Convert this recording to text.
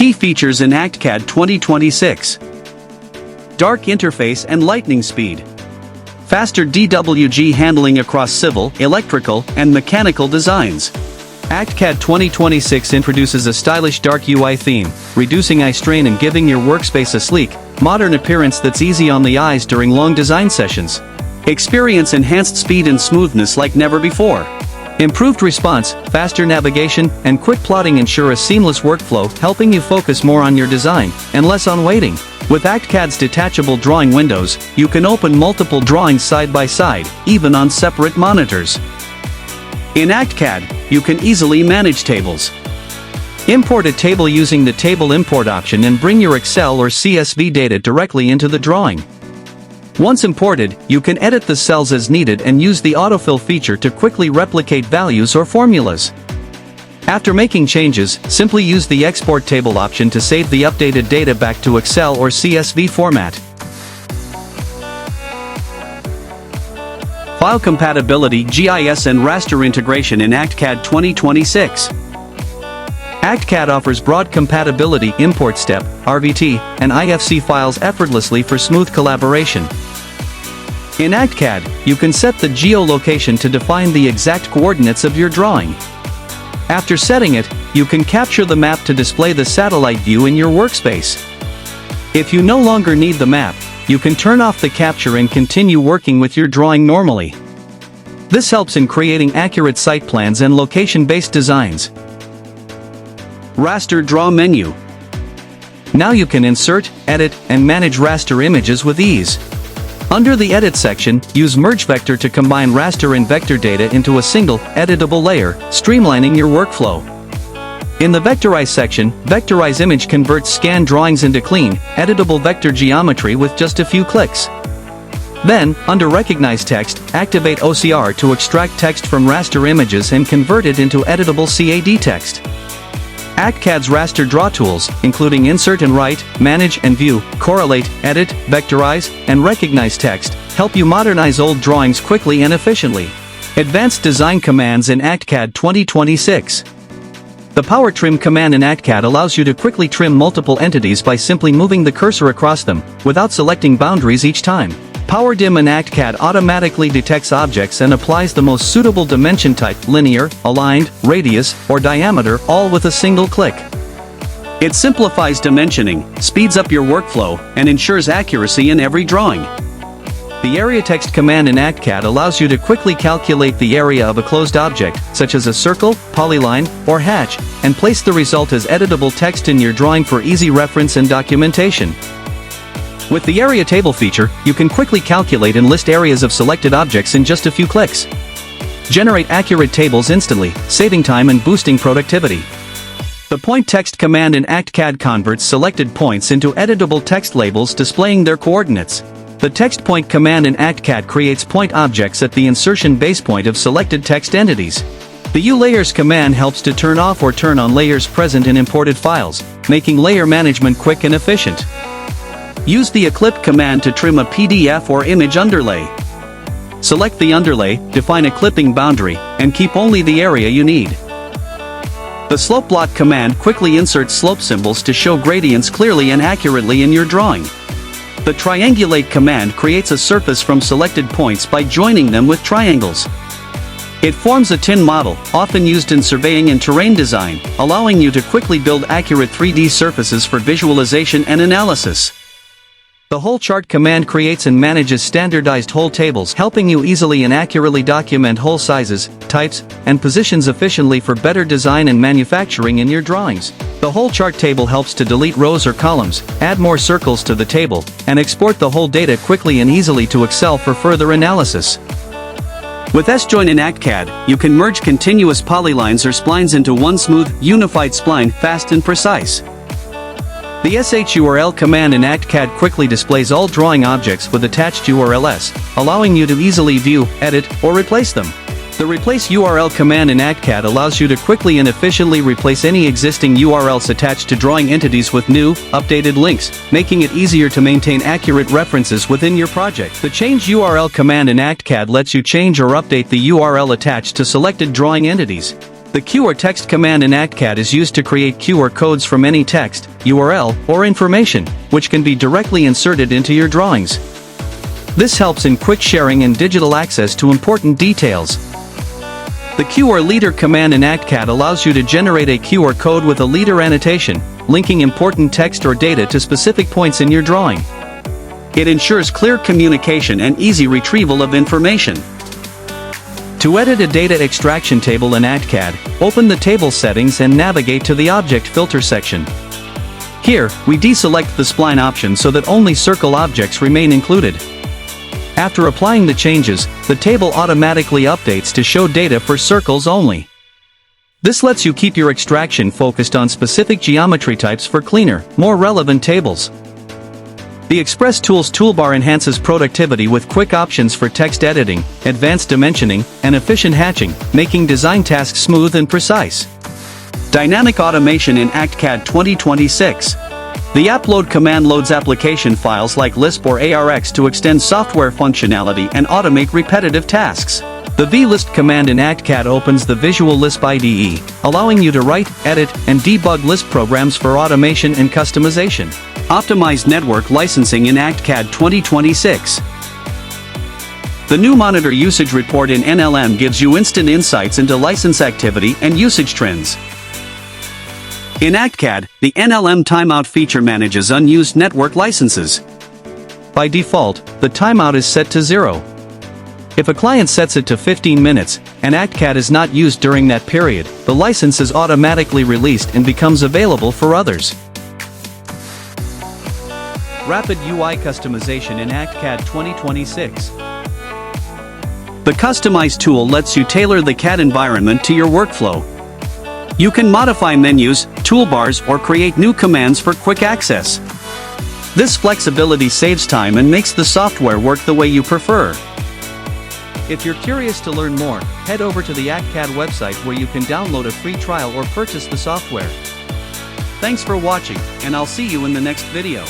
Key features in ActCAD 2026. Dark interface and lightning speed. Faster DWG handling across civil, electrical, and mechanical designs. ActCAD 2026 introduces a stylish dark UI theme, reducing eye strain and giving your workspace a sleek, modern appearance that's easy on the eyes during long design sessions. Experience enhanced speed and smoothness like never before. Improved response, faster navigation, and quick plotting ensure a seamless workflow, helping you focus more on your design and less on waiting. With ActCAD's detachable drawing windows, you can open multiple drawings side by side, even on separate monitors. In ActCAD, you can easily manage tables. Import a table using the Table Import option and bring your Excel or CSV data directly into the drawing. Once imported, you can edit the cells as needed and use the autofill feature to quickly replicate values or formulas. After making changes, simply use the Export Table option to save the updated data back to Excel or CSV format. File compatibility, GIS and raster integration in ActCAD 2026. ActCAD offers broad compatibility import step, RVT, and IFC files effortlessly for smooth collaboration. In ActCAD, you can set the geolocation to define the exact coordinates of your drawing. After setting it, you can capture the map to display the satellite view in your workspace. If you no longer need the map, you can turn off the capture and continue working with your drawing normally. This helps in creating accurate site plans and location-based designs. Raster Draw menu. Now you can insert, edit, and manage raster images with ease. Under the Edit section, use Merge Vector to combine raster and vector data into a single, editable layer, streamlining your workflow. In the Vectorize section, Vectorize Image converts scanned drawings into clean, editable vector geometry with just a few clicks. Then, under Recognize Text, activate OCR to extract text from raster images and convert it into editable CAD text. ActCAD's raster draw tools, including Insert and Write, Manage and View, Correlate, Edit, Vectorize, and Recognize Text, help you modernize old drawings quickly and efficiently. Advanced Design Commands in ActCAD 2026. The Power Trim command in ActCAD allows you to quickly trim multiple entities by simply moving the cursor across them, without selecting boundaries each time. Power Dim in ActCAD automatically detects objects and applies the most suitable dimension type, linear, aligned, radius, or diameter, all with a single click. It simplifies dimensioning, speeds up your workflow, and ensures accuracy in every drawing. The Area Text command in ActCAD allows you to quickly calculate the area of a closed object, such as a circle, polyline, or hatch, and place the result as editable text in your drawing for easy reference and documentation. With the Area Table feature, you can quickly calculate and list areas of selected objects in just a few clicks. Generate accurate tables instantly, saving time and boosting productivity. The Point Text command in ActCAD converts selected points into editable text labels displaying their coordinates. The Text Point command in ActCAD creates point objects at the insertion base point of selected text entities. The U-Layers command helps to turn off or turn on layers present in imported files, making layer management quick and efficient. Use the Eclip command to trim a PDF or image underlay. Select the underlay, define a clipping boundary, and keep only the area you need. The Slope Blot command quickly inserts slope symbols to show gradients clearly and accurately in your drawing. The Triangulate command creates a surface from selected points by joining them with triangles. It forms a tin model, often used in surveying and terrain design, allowing you to quickly build accurate 3D surfaces for visualization and analysis. The Whole Chart command creates and manages standardized whole tables, helping you easily and accurately document whole sizes, types, and positions efficiently for better design and manufacturing in your drawings. The Whole Chart table helps to delete rows or columns, add more circles to the table, and export the whole data quickly and easily to Excel for further analysis. With S-Join in ActCAD, you can merge continuous polylines or splines into one smooth, unified spline, fast and precise. The SHURL command in ActCAD quickly displays all drawing objects with attached URLs, allowing you to easily view, edit, or replace them. The Replace URL command in ActCAD allows you to quickly and efficiently replace any existing URLs attached to drawing entities with new, updated links, making it easier to maintain accurate references within your project. The Change URL command in ActCAD lets you change or update the URL attached to selected drawing entities. The QR text command in ActCAD is used to create QR codes from any text, URL, or information, which can be directly inserted into your drawings. This helps in quick sharing and digital access to important details. The QR leader command in ActCAD allows you to generate a QR code with a leader annotation, linking important text or data to specific points in your drawing. It ensures clear communication and easy retrieval of information. To edit a data extraction table in ActCAD, open the table settings and navigate to the Object Filter section. Here, we deselect the spline option so that only circle objects remain included. After applying the changes, the table automatically updates to show data for circles only. This lets you keep your extraction focused on specific geometry types for cleaner, more relevant tables. The Express Tools toolbar enhances productivity with quick options for text editing, advanced dimensioning, and efficient hatching, making design tasks smooth and precise. Dynamic automation in ActCAD 2026. The appload command loads application files like Lisp or ARX to extend software functionality and automate repetitive tasks. The vLisp command in ActCAD opens the Visual Lisp IDE, allowing you to write, edit, and debug Lisp programs for automation and customization. Optimized network licensing in ActCAD 2026. The new monitor usage report in NLM gives you instant insights into license activity and usage trends. In ActCAD, the NLM timeout feature manages unused network licenses. By default, the timeout is set to 0. If a client sets it to 15 minutes, and ActCAD is not used during that period, the license is automatically released and becomes available for others. Rapid UI customization in ActCAD 2026. The Customize tool lets you tailor the CAD environment to your workflow. You can modify menus, toolbars, or create new commands for quick access. This flexibility saves time and makes the software work the way you prefer. If you're curious to learn more, head over to the ActCAD website where you can download a free trial or purchase the software. Thanks for watching, and I'll see you in the next video.